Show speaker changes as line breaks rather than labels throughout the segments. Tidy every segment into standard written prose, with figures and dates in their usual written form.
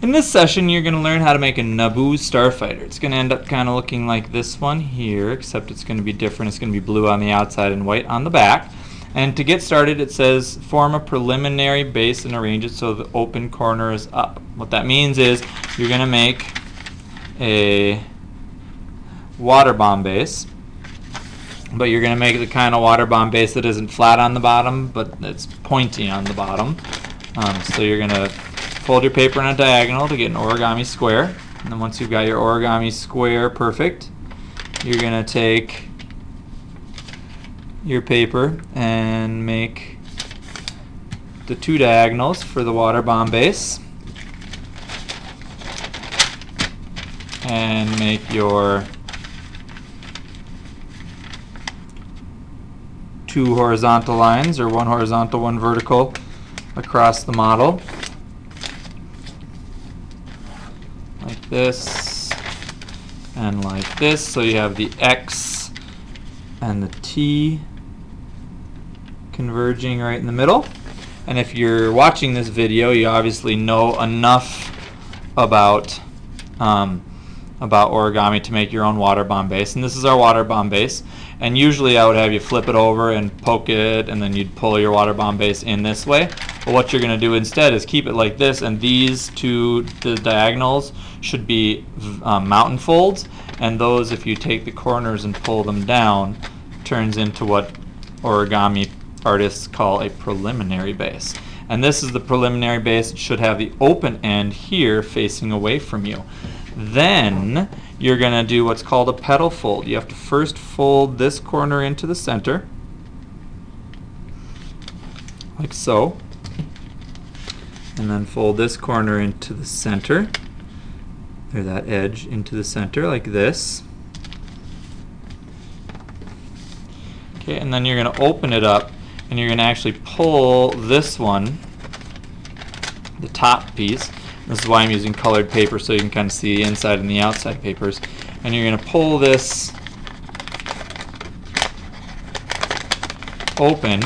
In this session, you're going to learn how to make a Naboo starfighter. It's going to end up kind of looking like this one here, except it's going to be different. It's going to be blue on the outside and white on the back. And to get started, it says form a preliminary base and arrange it so the open corner is up. What that means is you're going to make a water bomb base, but you're going to make the kind of water bomb base that isn't flat on the bottom, but it's pointy on the bottom. So you're going to fold your paper in a diagonal to get an origami square. And then once you've got your origami square perfect, you're going to take your paper and make the two diagonals for the water bomb base. And make your two horizontal lines, or one horizontal, one vertical, across the model. Like this and like this, so you have the X and the T converging right in the middle. And if you're watching this video, you obviously know enough about origami to make your own water bomb base. And this is our water bomb base. And usually I would have you flip it over and poke it, and then you'd pull your water bomb base in this way. But what you're going to do instead is keep it like this, and these two, the diagonals, should be mountain folds. And those, if you take the corners and pull them down, turns into what origami artists call a preliminary base. And this is the preliminary base. It should have the open end here facing away from you. Then you're going to do what's called a petal fold. You have to first fold this corner into the center, like so, and then fold this corner into the center, or that edge into the center, like this. Okay, and then you're going to open it up, and you're going to actually pull this one, the top piece. This is why I'm using colored paper, so you can kind of see the inside and the outside papers. And you're going to pull this open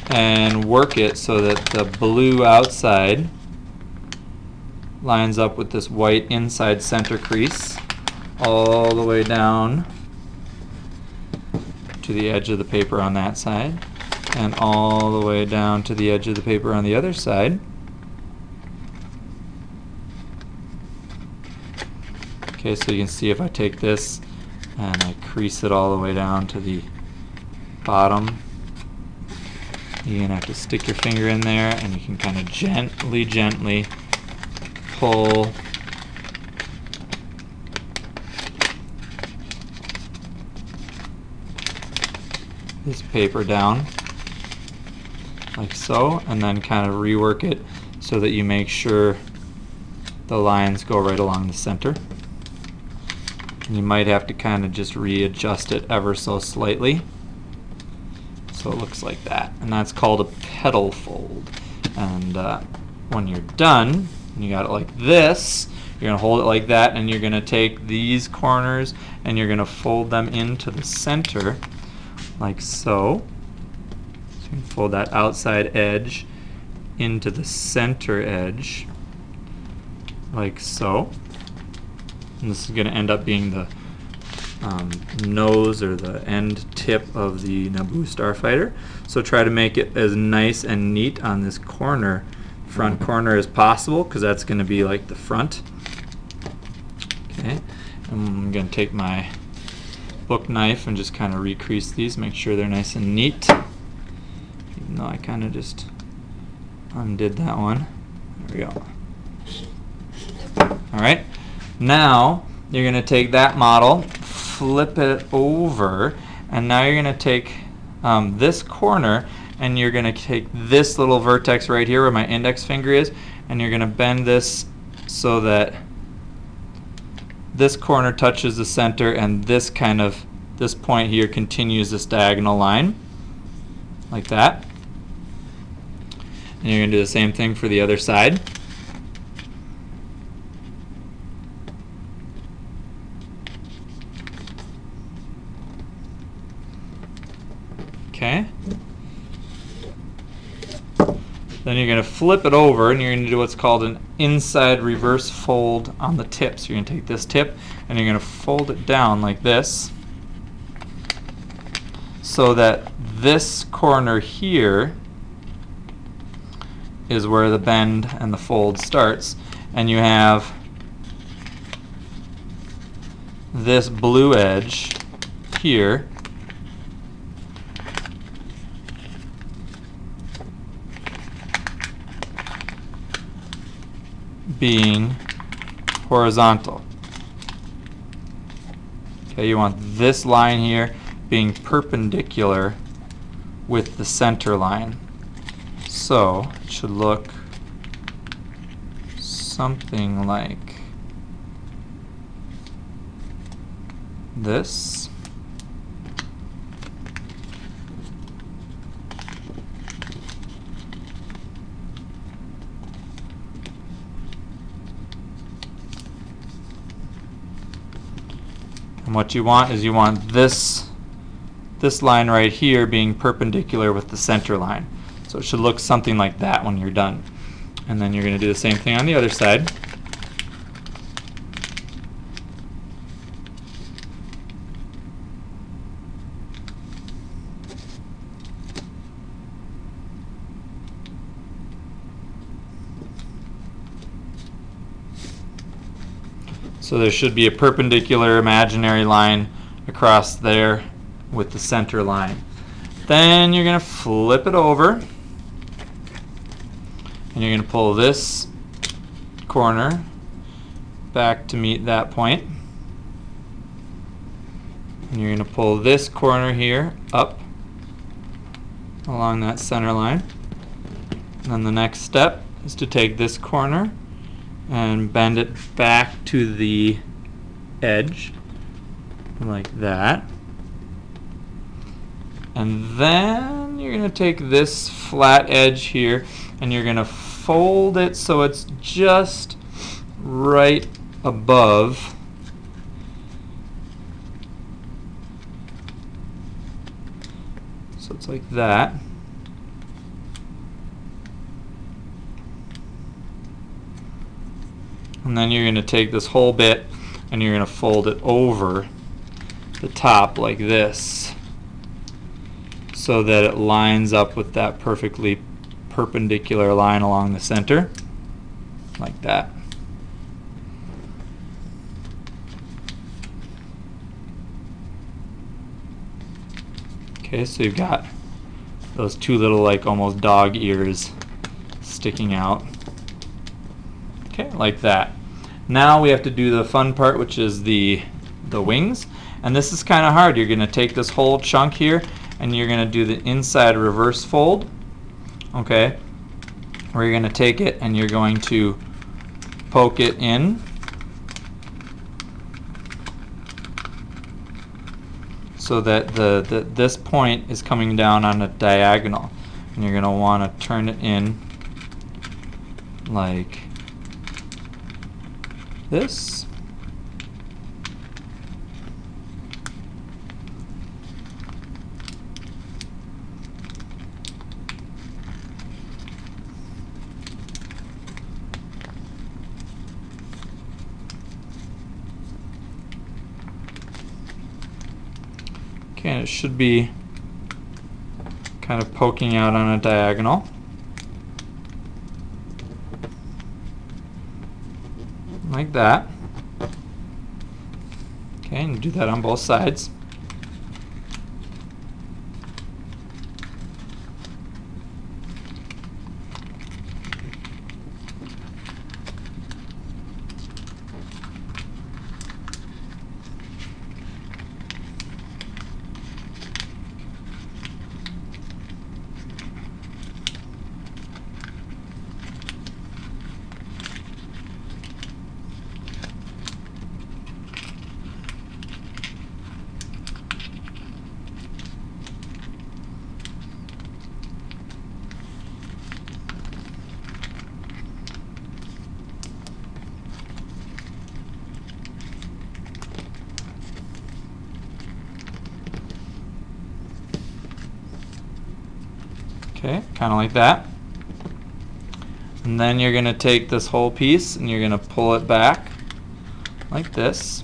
and work it so that the blue outside lines up with this white inside center crease all the way down to the edge of the paper on that side, and all the way down to the edge of the paper on the other side. Okay, so you can see if I take this and I crease it all the way down to the bottom, you're going to have to stick your finger in there, and you can kind of gently pull this paper down like so, and then kind of rework it so that you make sure the lines go right along the center. And you might have to kind of just readjust it ever so slightly so it looks like that. And that's called a petal fold. And when you're done, you got it like this, you're going to hold it like that, and you're going to take these corners and you're going to fold them into the center like so. So you can fold that outside edge into the center edge like so. And this is going to end up being the nose, or the end tip of the Naboo starfighter. So try to make it as nice and neat on this corner, front corner, as possible, because that's going to be like the front. Okay, I'm going to take my book knife and just kind of recrease these, make sure they're nice and neat. Even though I kind of just undid that one. There we go. Alright, now you're going to take that model, flip it over, and now you're going to take this corner, and you're going to take this little vertex right here where my index finger is, and you're going to bend this so that this corner touches the center, and this point here continues this diagonal line like that. And you're going to do the same thing for the other side. Okay. Then Then you're going to flip it over and you're going to do what's called an inside reverse fold on the tip. So you're going to take this tip and you're going to fold it down like this, so that this corner here is where the bend and the fold starts, and you have this blue edge here being horizontal. Okay, you want this line here being perpendicular with the center line. So it should look something like this. And what you want is you want this line right here being perpendicular with the center line. So it should look something like that when you're done. And then you're going to do the same thing on the other side. So there should be a perpendicular imaginary line across there with the center line. Then you're going to flip it over and you're going to pull this corner back to meet that point. And you're going to pull this corner here up along that center line. And then the next step is to take this corner and bend it back to the edge like that. And then you're going to take this flat edge here and you're going to fold it so it's just right above so it's like that. And then you're going to take this whole bit and you're going to fold it over the top like this so that it lines up with that perfectly perpendicular line along the center, like that. Okay, so you've got those two little like almost dog ears sticking out. Okay, like that. Now we have to do the fun part, which is the wings. And this is kind of hard. You're going to take this whole chunk here and you're going to do the inside reverse fold. Okay, where you're going to take it and you're going to poke it in so that this point is coming down on a diagonal. And you're going to want to turn it in like this. Okay, and it should be kind of poking out on a diagonal. Like that. Okay, and do that on both sides. Okay, kind of like that. And then you're going to take this whole piece and you're going to pull it back like this.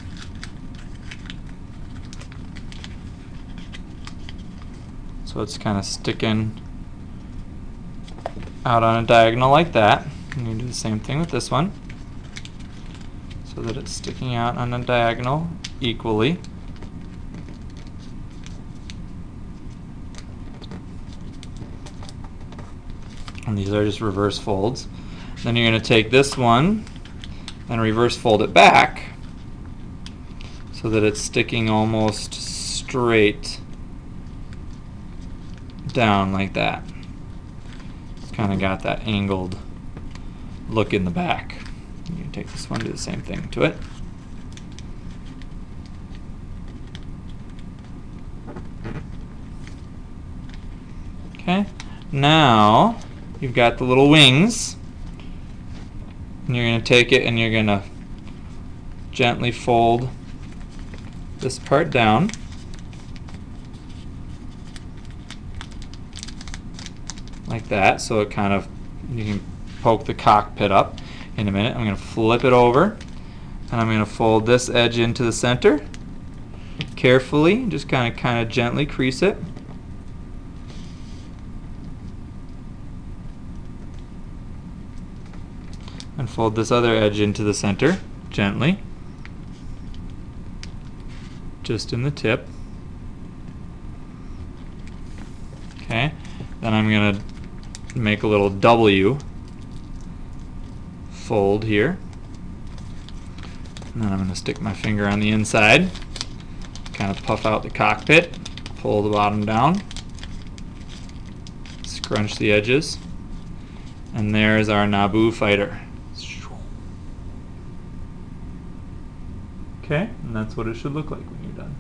So it's kind of sticking out on a diagonal like that. And you do the same thing with this one, so that it's sticking out on a diagonal equally. And these are just reverse folds. Then you're going to take this one and reverse fold it back so that it's sticking almost straight down like that. It's kind of got that angled look in the back. You can take this one, do the same thing to it. Okay, now you've got the little wings, and you're going to take it and you're going to gently fold this part down. Like that, so it kind of, you can poke the cockpit up in a minute. I'm going to flip it over, and I'm going to fold this edge into the center carefully, just kind of gently crease it. And fold this other edge into the center gently, just in the tip. Okay, then I'm going to make a little W fold here, and then I'm going to stick my finger on the inside, kind of puff out the cockpit, pull the bottom down, scrunch the edges, and there's our Naboo fighter. Okay, and that's what it should look like when you're done.